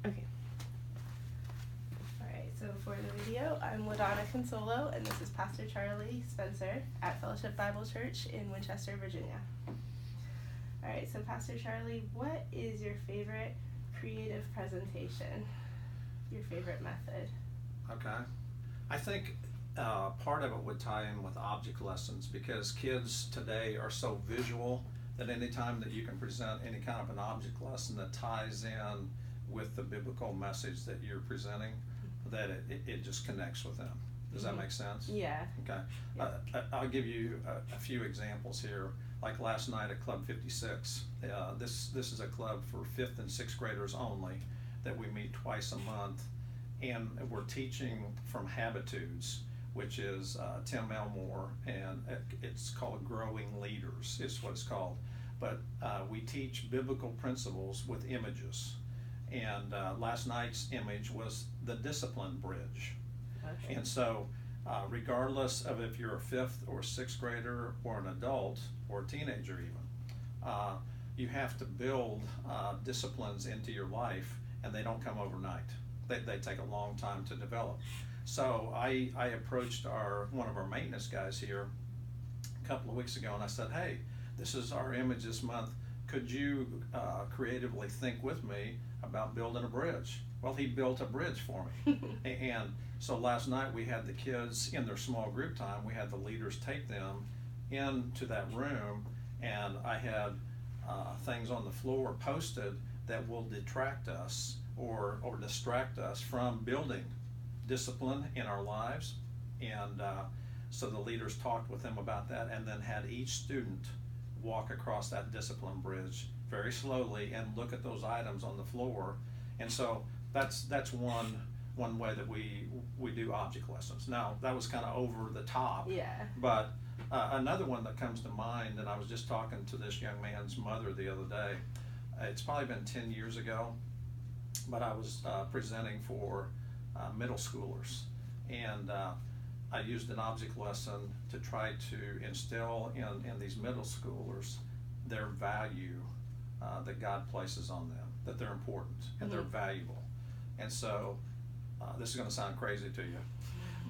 Okay. Alright, so for the video, I'm LaDonna Cunsolo, and this is Pastor Charlie Spencer at Fellowship Bible Church in Winchester, Virginia. Alright, so Pastor Charlie, what is your favorite creative presentation? Your favorite method? Okay. I think part of it would tie in with object lessons, because kids today are so visual that anytime that you can present any kind of an object lesson that ties in with the biblical message that you're presenting, that it just connects with them. Does that make sense? Yeah. Okay. Yeah. I'll give you a few examples here. Like last night at Club 56, this is a club for 5th and 6th graders only, that we meet twice a month, and we're teaching from Habitudes, which is Tim Elmore, and it's called Growing Leaders, is what it's called. But we teach biblical principles with images. And last night's image was the discipline bridge. Okay. And so regardless of if you're a 5th or 6th grader or an adult or a teenager even, you have to build disciplines into your life, and they don't come overnight. They take a long time to develop. So I approached one of our maintenance guys here a couple of weeks ago, and I said, hey, this is our image this month. Could you creatively think with me about building a bridge? Well, he built a bridge for me. And so last night we had the kids in their small group time, we had the leaders take them into that room, and I had things on the floor posted that will detract us or distract us from building discipline in our lives. And so the leaders talked with them about that, and then had each student walk across that discipline bridge very slowly and look at those items on the floor. And so that's one way that we do object lessons. Now, that was kind of over the top. Yeah. But another one that comes to mind, and I was just talking to this young man's mother the other day. It's probably been 10 years ago, but I was presenting for middle schoolers, and I used an object lesson to try to instill in these middle schoolers their value that God places on them, that they're important and they're valuable. And so this is going to sound crazy to you,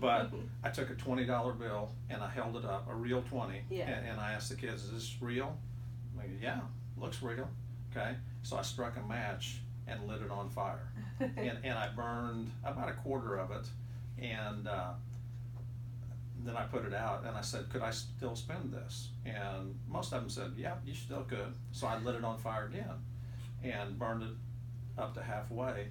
but I took a $20 bill and I held it up, a real 20, and I asked the kids, is this real? Like, yeah, looks real. Okay, so I struck a match and lit it on fire. and I burned about a quarter of it, and then I put it out, and I said, could I still spend this? And most of them said, yeah, you still could. So I lit it on fire again and burned it up to halfway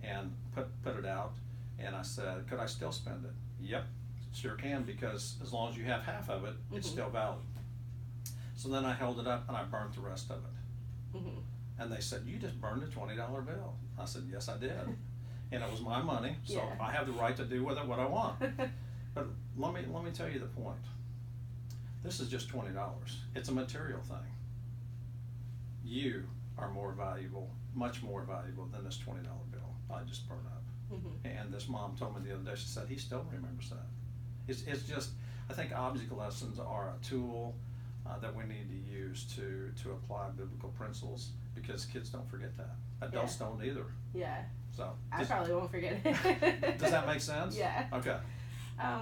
and put it out, and I said, could I still spend it? Yep, sure can, because as long as you have half of it, it's still valid. So then I held it up and I burnt the rest of it. And they said, you just burned a $20 bill. I said, yes, I did. And it was my money, so I have the right to do with it what I want. But let me tell you the point. This is just $20. It's a material thing. You are more valuable, much more valuable than this $20 bill I just burned up. And this mom told me the other day, she said, he still remembers that. It's just, I think object lessons are a tool that we need to use to apply biblical principles, because kids don't forget that. Adults don't either. Yeah. So I probably won't forget it. Does that make sense? Yeah. Okay.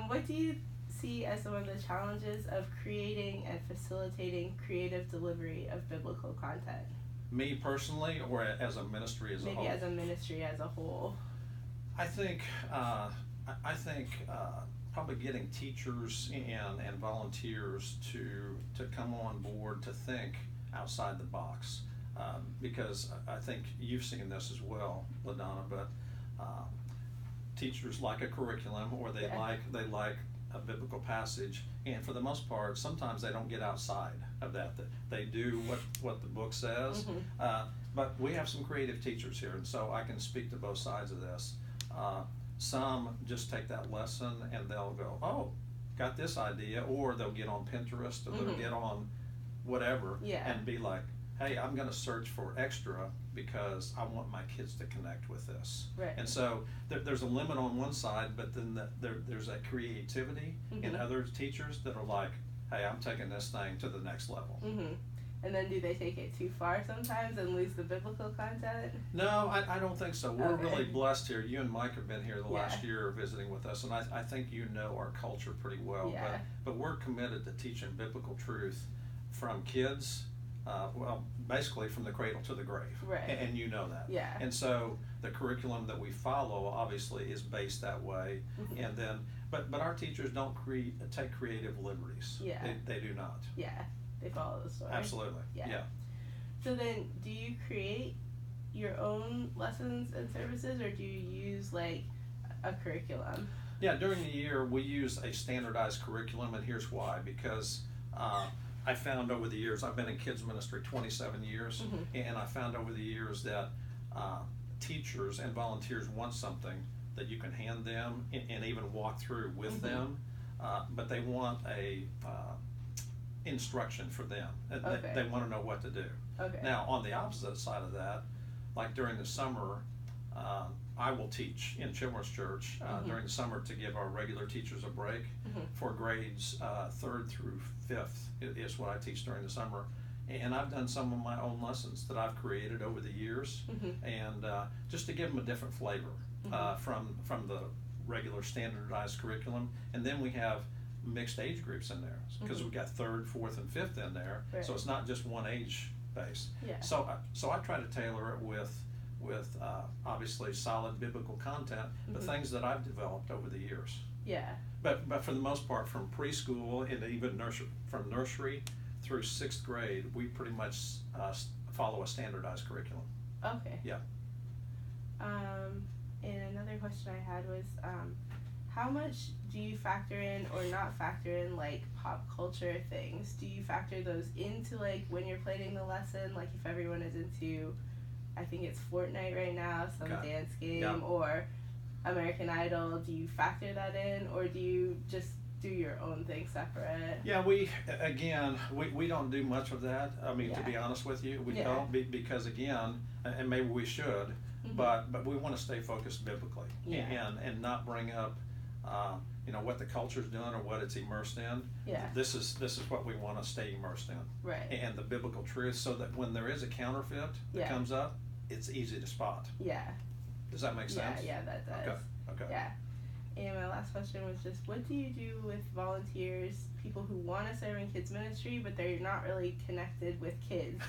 What do you see as some of the challenges of creating and facilitating creative delivery of biblical content? Me personally, or as a ministry as a whole? Maybe as a ministry as a whole. I think probably getting teachers and volunteers to come on board to think outside the box, because I think you've seen this as well, LaDonna, but teachers like a curriculum, or they like a biblical passage, and for the most part sometimes they don't get outside of that. They do what the book says. But we have some creative teachers here, and so I can speak to both sides of this. Some just take that lesson and they'll go, oh, got this idea, or they'll get on Pinterest, or they'll get on whatever, and be like, hey, I'm going to search for extra because I want my kids to connect with this. Right. And so there's a limit on one side, but then there's a creativity in other teachers that are like, hey, I'm taking this thing to the next level. And then do they take it too far sometimes and lose the biblical content? No, I don't think so. We're Okay. really blessed here. You and Mike have been here the last Yeah. year visiting with us, and I think you know our culture pretty well. Yeah. But we're committed to teaching biblical truth from kids, well, basically from the cradle to the grave. Right. And you know that. Yeah. And so the curriculum that we follow obviously is based that way. Mhm. And then, but our teachers don't take creative liberties. Yeah. They do not. Yeah. They follow the story. Absolutely. Yeah. So then, do you create your own lessons and services, or do you use like a curriculum? Yeah, during the year we use a standardized curriculum, and here's why. Because I found over the years, I've been in kids ministry 27 years, Mhm. and I found over the years that teachers and volunteers want something that you can hand them and even walk through with Mhm. them, but they want a instruction for them. Okay. They want to know what to do. Okay. Now, on the opposite side of that, like during the summer, I will teach in Children's Church Mhm. during the summer to give our regular teachers a break. Mhm. For grades 3rd through 5th is what I teach during the summer. And I've done some of my own lessons that I've created over the years, Mhm. and just to give them a different flavor Mhm. from the regular standardized curriculum. And then we have mixed age groups in there because Mhm. we've got 3rd, 4th, and 5th in there, Right. so it's not just one age base. Yeah. So I try to tailor it with obviously solid biblical content, but Mhm. things that I've developed over the years. Yeah. But for the most part, from preschool and even from nursery through 6th grade, we pretty much follow a standardized curriculum. Okay. Yeah. And another question I had was, how much do you factor in or not factor in like pop culture things? Do you factor those into like when you're planning the lesson? Like if everyone is into, I think it's Fortnite right now, some Okay. dance game, Yeah. or American Idol, do you factor that in, or do you just do your own thing separate? Yeah, we don't do much of that. I mean, to Yeah. be honest with you, we Yeah. don't because again, and maybe we should, Mhm. but we want to stay focused biblically Yeah. and not bring up what the culture's doing or what it's immersed in. Yeah. This is what we want to stay immersed in. Right. And the biblical truth, so that when there is a counterfeit that Yeah. comes up, it's easy to spot. Yeah. Does that make sense? Yeah, that does. Okay. Yeah. And my last question was just, what do you do with volunteers, people who want to serve in kids ministry, but they're not really connected with kids?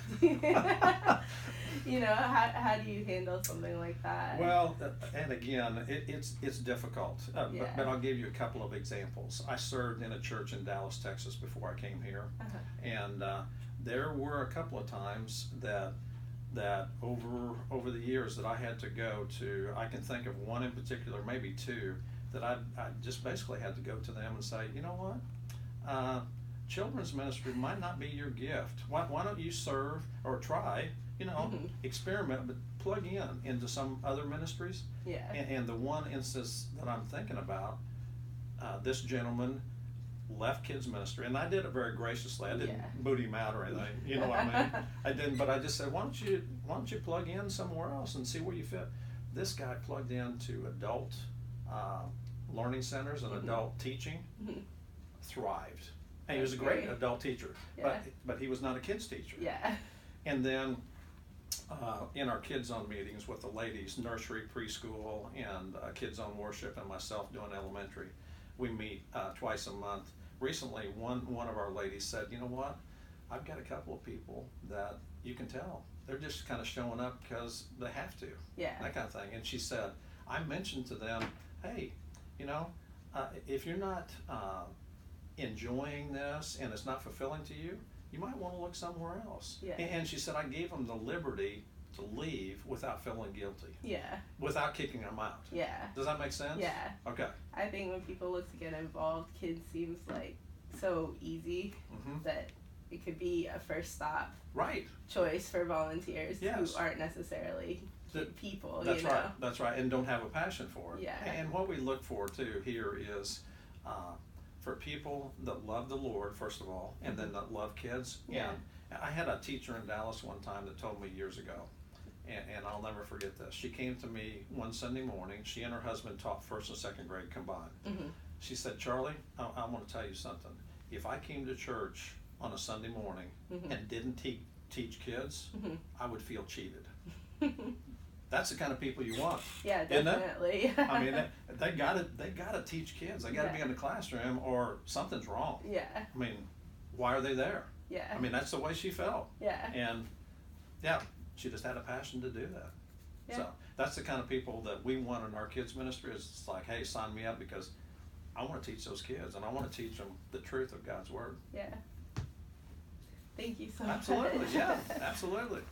How do you handle something like that? Well, and again, it's difficult, Yeah. but I'll give you a couple of examples. I served in a church in Dallas, Texas before I came here, Uh-huh. and there were a couple of times that over the years that I had to go to. I can think of one in particular, maybe two, that I just basically had to go to them and say, you know what, children's ministry might not be your gift. Why don't you serve or try, Mhm. experiment, but plug into some other ministries. Yeah. And the one instance that I'm thinking about, this gentleman left kids ministry, and I did it very graciously. I didn't Yeah. boot him out or anything, you know what I mean? I didn't, but I just said, why don't you plug in somewhere else and see where you fit? This guy plugged into adult learning centers and Mhm. adult teaching, Mhm. thrived, and he was a That's great great. adult teacher, Yeah. but he was not a kids teacher. Yeah. And then in our kids on meetings with the ladies, nursery, preschool, and kids on worship, and myself doing elementary, we meet twice a month. Recently, one of our ladies said, you know what, I've got a couple of people that you can tell they're just kind of showing up because they have to, Yeah. that kind of thing. And she said, I mentioned to them, hey, if you're not enjoying this and it's not fulfilling to you, you might want to look somewhere else. Yeah. And she said, I gave them the liberty to leave without feeling guilty, Yeah. without kicking them out. Yeah. Does that make sense? Yeah. Okay. I think when people look to get involved, kids seems like so easy Mm-hmm. that it could be a first stop Right. choice for volunteers Yes. who aren't necessarily people. That's right. That's right. And don't have a passion for it. Yeah. And what we look for too here is for people that love the Lord, first of all, and then that love kids. Yeah. And I had a teacher in Dallas one time that told me years ago, and I'll never forget this. She came to me one Sunday morning. She and her husband taught 1st and 2nd grade combined. Mm-hmm. She said, Charlie, I want to tell you something. If I came to church on a Sunday morning Mhm. and didn't teach kids, Mhm. I would feel cheated. That's the kind of people you want. Yeah, isn't it? definitely. I mean, they gotta teach kids. They gotta be Yeah. in the classroom, or something's wrong. Yeah. I mean, why are they there? Yeah. I mean, that's the way she felt. Yeah. And yeah, she just had a passion to do that. Yeah. So that's the kind of people that we want in our kids ministry. Is it's like, hey, sign me up, because I want to teach those kids, and I want to teach them the truth of God's word. Yeah. Thank you so much. Absolutely, yeah, absolutely.